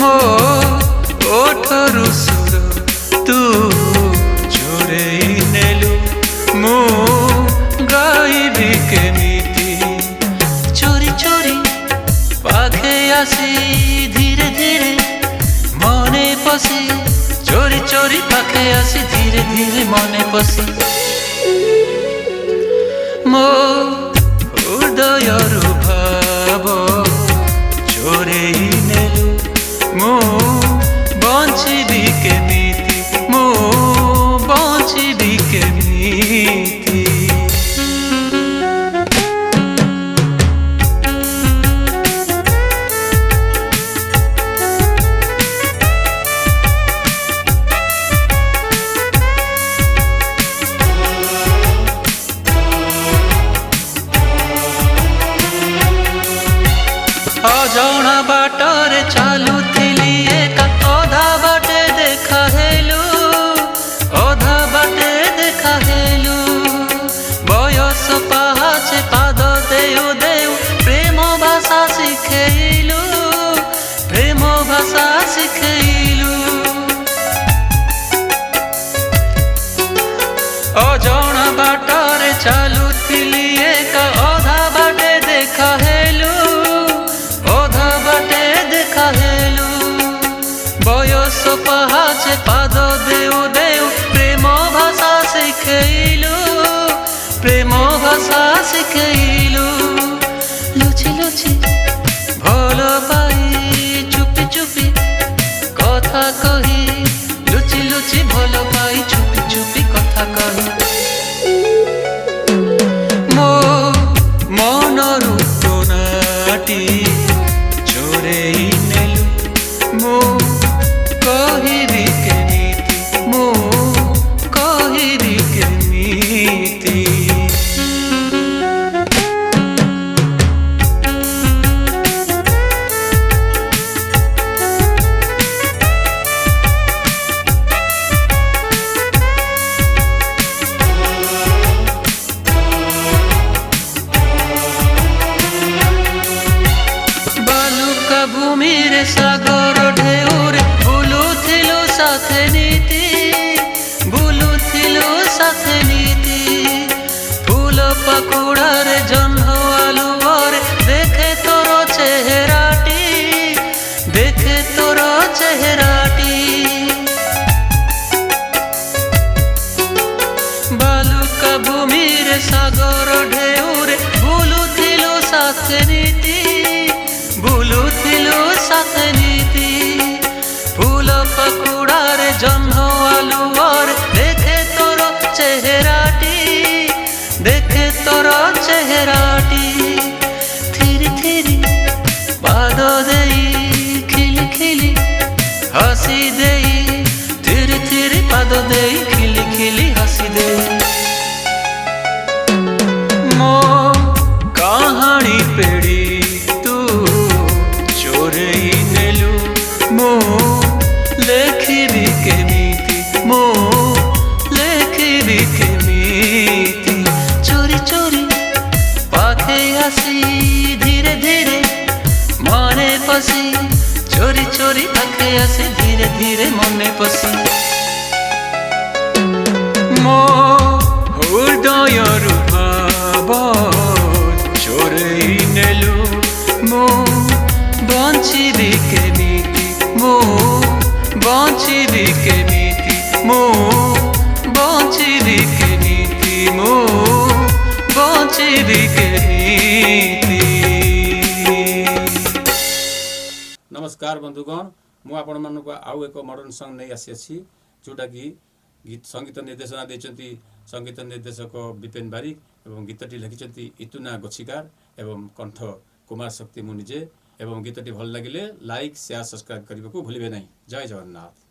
ମୋ ଓଠରୁ ସୁର ତୁ ଚୋରେଇ ନେଲୁ ମୁଁ ଗାଇବି କେମିତି ଚୋରି ଚୋରି ପାଖେ ଆସି ଧୀରେ ଧୀରେ ମନେ ପଶି चोरी चोरी पाखे आसी धीरे धीरे मने पसी मो हृदयरु भाव चोरेई नेलु मो बंचिबी केमिति मो बंचिबी केमिति अजणा बाटरे चालुथिली एका अधा बाटे देखा हेलु अधा बाटे देखा हेलु बयस पाहाचे पाद देउ देउ प्रेम भाषा शिखेलु प्रेम भाषा शिखेलु अजणा बाटरे चालुथिली एका अधा बाटे देखा हेलु बयस पाहाचे पाद देउ देउ प्रेम भाषा शिखेलु प्रेम भाषा शिखेलु लुचि लुचि भल पाई चुपी चुपी कथा कही लुचि लुचि भल पाई चुपी चुपी कथा कही मो मनरु कोनाटी चोरेई नेलु मो कहिबी केमिति मो कहिबी केमिति बालुका भूमि रे सागर ढेउरे बुलुथिलु साथे नीति बुलुथिलु साथे नीति फूल पाकुड़ा रे जह्न आलुओरे देखे तोर चेहराटी देखे तोर चेहराटी बालुका भूमि रे सागर ढेउरे बुलुथिलु साथे नीति बुलुथिलु साथे नीति फूल पकुड़ा रे जह्न आलुओर देखे तोर चेहराटी देखे तोर चेहराटी थिरी थिरी पाद देई खिली खिली हसी देई थिरी थिरी पाद देई खिली खिली हसी देई मो कहानी पेड़ी चोरेई नेलु मो लेखिबी केमिति मो लेखिबी केमिति चोरी चोरी पाखे आसी धीरे धीरे मने पसी चोरी चोरी पाखे आसी धीरे धीरे मने पसी मो हृदयरु भाव चोरेई नेलु मो बंचिबी केमिति मो बंचिबी केमिति मो बंचिबी केमिति मो बंचिबी केमिति। नमस्कार बंधुगण मु आपण मानक आउ एक मॉडर्न सॉन्ग नहीं आसी जोटा कि गीत संगीत निर्देशना देचंती संगीत निर्देशक विपेन बारिक एवं गीतटी लिखिंट इतुना गछिकार एवं कंठ कुमार शक्ति मुनिजे एवं गीतटी भल लगिले लाइक शेयर सब्सक्राइब करने को भूलिबे नहीं। जय जगन्नाथ।